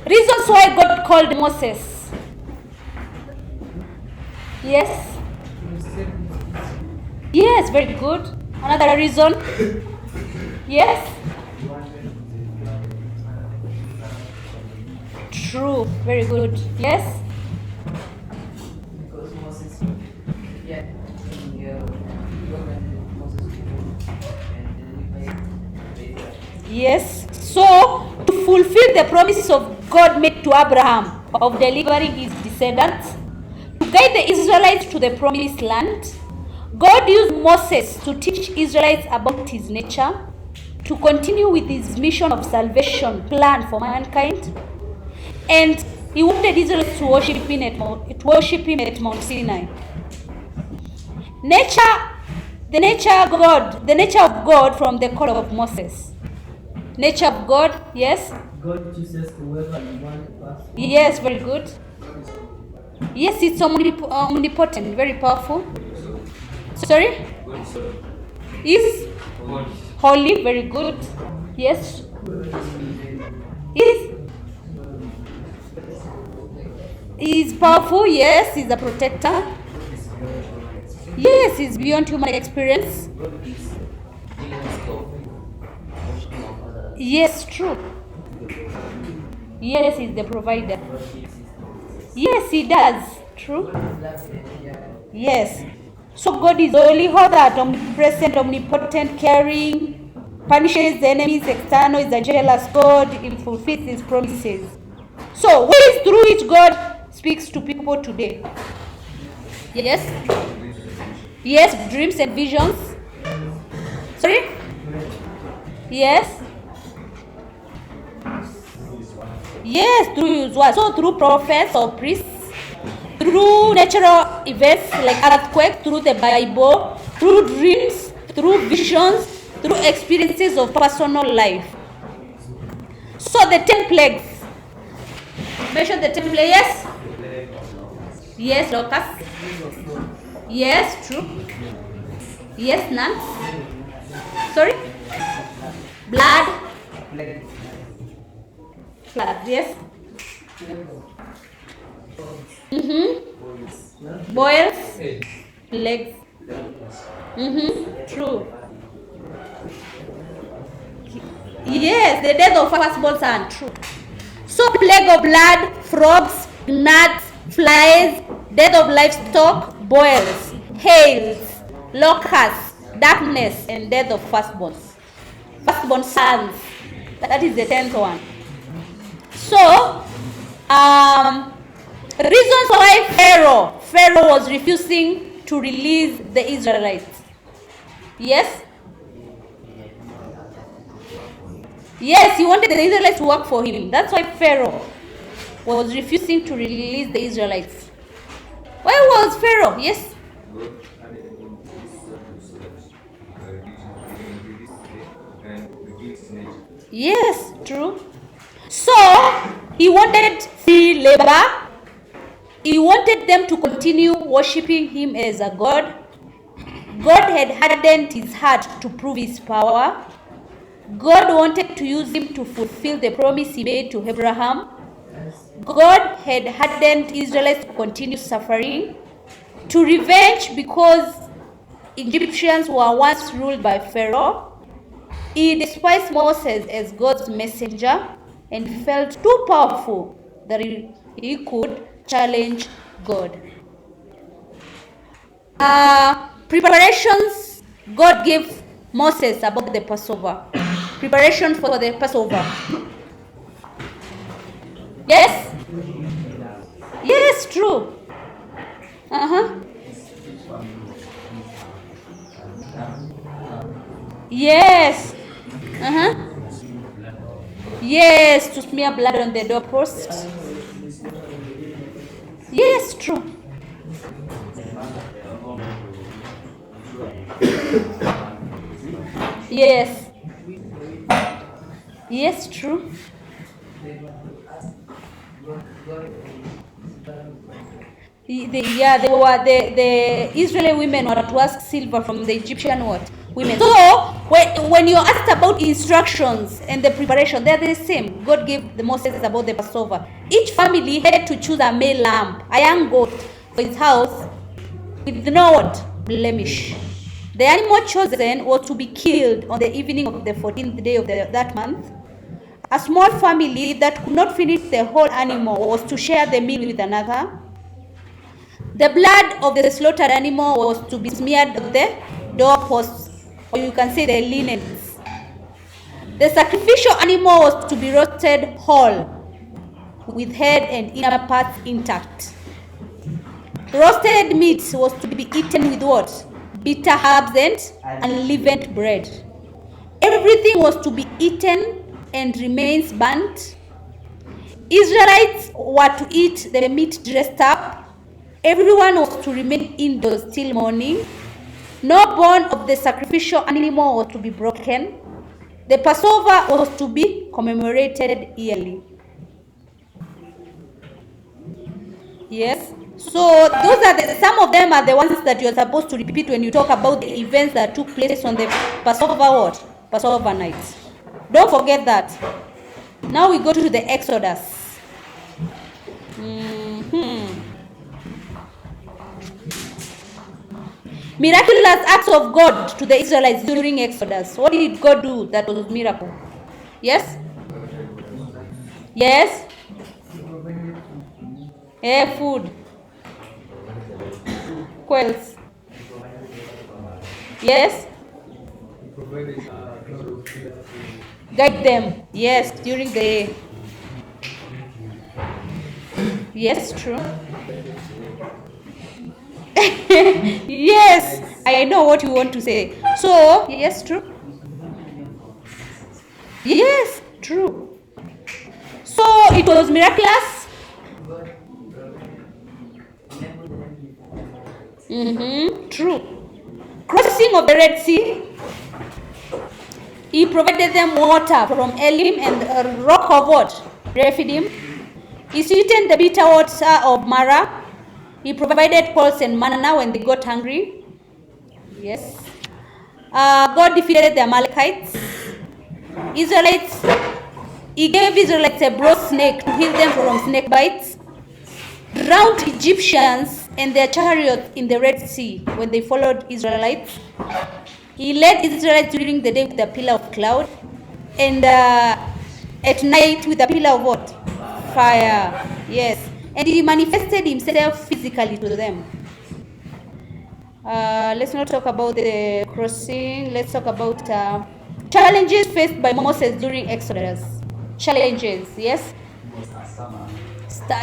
Reasons why God called Moses. Yes? Yes, very good. Another reason? Yes? True, very good. Yes? Because Moses, yeah, government Moses and deliver. Yes. So, to fulfill the promises of God made to Abraham of delivering his descendants, to guide the Israelites to the promised land, God used Moses to teach Israelites about his nature, to continue with his mission of salvation plan for mankind, and he wanted Israelites to worship him at Mount Sinai. The nature of God from the call of Moses. Nature of God, yes? God chooses whoever He wants to pass. Yes, very good. Yes, it's omnipotent, very powerful. Sorry? Is holy, very good. Yes. Is powerful, yes, is a protector. Yes, is beyond human experience. Yes, true. Yes, he's the provider. Yes, he does. True. Yes. So God is only all that, omnipresent, omnipotent, caring, punishes the enemies, external, is a jealous God, he fulfills his promises. So ways through which God speaks to people today. Yes? Yes, dreams and visions. Sorry? Yes? Yes, through his word. So through prophets or priests, through natural events like earthquake, through the Bible, through dreams, through visions, through experiences of personal life. So the 10 plagues. Mention the 10 plagues. Yes? Yes, locusts. Yes, true. Yes, none. Sorry? Blood. Flood, yes. Boils. Legs. True. Yes, the death of firstborn son. True. So plague of blood, frogs, gnats, flies, death of livestock, boils, hails, locusts, darkness, and death of firstborns. Firstborn sons. That is the 10th one. So, reasons why Pharaoh was refusing to release the Israelites. Yes? Yes, he wanted the Israelites to work for him. That's why Pharaoh was refusing to release the Israelites. Why was Pharaoh? Yes? Yes, true. So, he wanted free labor. He wanted them to continue worshipping him as a god. God had hardened his heart to prove his power. God wanted to use him to fulfill the promise he made to Abraham. God had hardened Israelites to continue suffering, to revenge because Egyptians were once ruled by Pharaoh. He despised Moses as God's messenger and felt too powerful that he could challenge God. Preparations God gave Moses about the Passover. Preparation for the Passover. Yes? Yes, true. Yes. Yes, to smear blood on the doorpost. Yes, true. Yes. Yes, true. The Israeli women were to ask silver from the Egyptian what? women. So when you're asked about instructions and the preparation, they're the same. God gave the Moses about the Passover. Each family had to choose a male lamb, a young goat for his house with no what? Blemish. The animal chosen was to be killed on the evening of the 14th day of that month. A small family that could not finish the whole animal was to share the meal with another. The blood of the slaughtered animal was to be smeared on the doorposts, or you can say the linens. The sacrificial animal was to be roasted whole, with head and inner parts intact. Roasted meat was to be eaten with what? Bitter herbs and unleavened bread. Everything was to be eaten and remains burnt. Israelites were to eat the meat dressed up. Everyone was to remain indoors till morning. No bone of the sacrificial animal was to be broken. The Passover was to be commemorated yearly. Yes. So those are some of them are the ones that you're supposed to repeat when you talk about the events that took place on the Passover what? Passover night. Don't forget that. Now we go to the Exodus. Miraculous acts of God to the Israelites during Exodus. What did God do that was miracle? Yes? Yes? Food. Quells. Yes? Guide them. Yes, during the day. Yes, true. Yes, I know what you want to say. So, yes, true. Yes, true. So, it was miraculous. True. Crossing of the Red Sea. He provided them water from Elim and a rock of what? Rephidim. He sweetened the bitter water of Marah. He provided pulse and manna when they got hungry. Yes. God defeated the Amalekites. He gave Israelites a broad snake to heal them from snake bites. Drowned Egyptians and their chariots in the Red Sea when they followed Israelites. He led Israelites during the day with a pillar of cloud, and at night with a pillar of what? Fire. Yes. And he manifested himself physically to them. Let's not talk about the crossing. Let's talk about challenges faced by Moses during Exodus. Challenges, yes?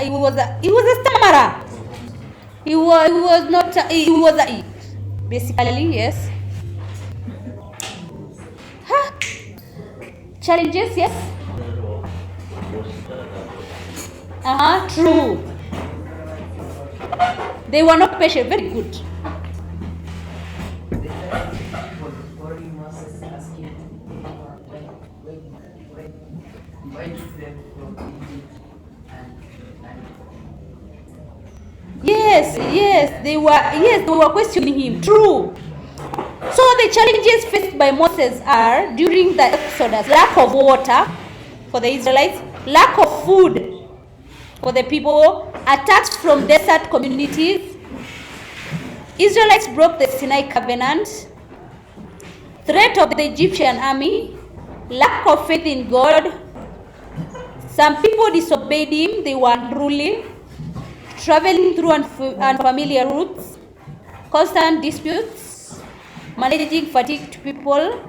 He was a stammerer. He was not, he was a, basically, yes. Challenges, yes? True. They were not patient, very good. Yes, they were questioning him. True. So the challenges faced by Moses are during the Exodus: lack of water for the Israelites, lack of food for the people, attacks from desert communities. Israelites broke the Sinai covenant, threat of the Egyptian army, lack of faith in God. Some people disobeyed him, they were unruly, traveling through unfamiliar routes, constant disputes, managing fatigued people,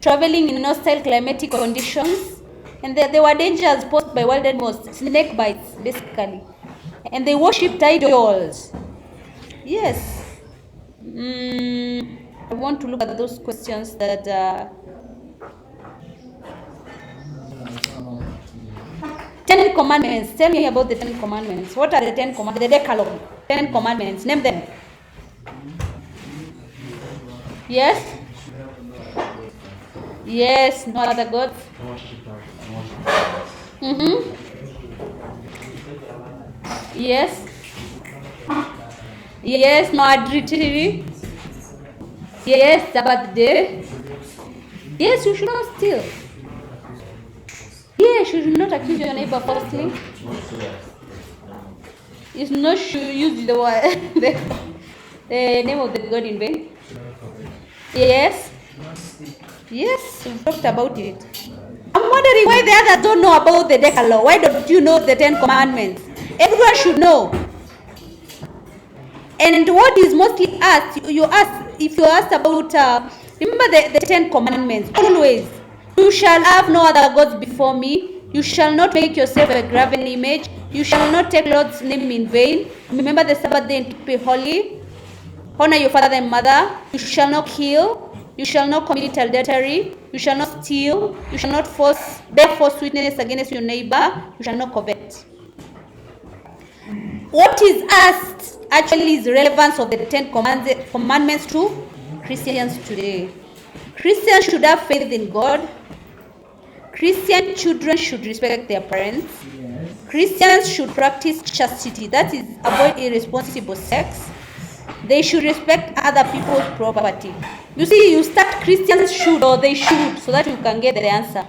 traveling in hostile climatic conditions, and there were dangers posed by wild animals, snake bites, basically. And they worshipped idols. Yes. I want to look at those questions that... Ten Commandments. Tell me about the 10 Commandments. What are the 10 Commandments? The Decalogue. 10 Commandments. Name them. Yes? Yes, no other gods. Yes. Yes, no adultery. Yes, Sabbath day. Yes, you should not steal. Yes, you should not accuse your neighbor falsely. You should not use the word, the name of the God in vain. Yes. Yes, we talked about it. I'm wondering why the others don't know about the Decalogue. Why don't you know the 10 Commandments? Everyone should know. And what is mostly asked, you ask, if you ask about, remember the 10 Commandments, always. You shall have no other gods before me. You shall not make yourself a graven image. You shall not take Lord's name in vain. Remember the Sabbath day and keep it holy. Honor your father and mother. You shall not kill. You shall not commit adultery. You shall not steal. You shall not bear false witness against your neighbor. You shall not covet. What is asked actually is the relevance of the 10 Commandments to Christians today. Christians should have faith in God. Christian children should respect their parents. Christians should practice chastity, that is, avoid irresponsible sex. They should respect other people's property. You see, you start Christians should or they should so that you can get the answer.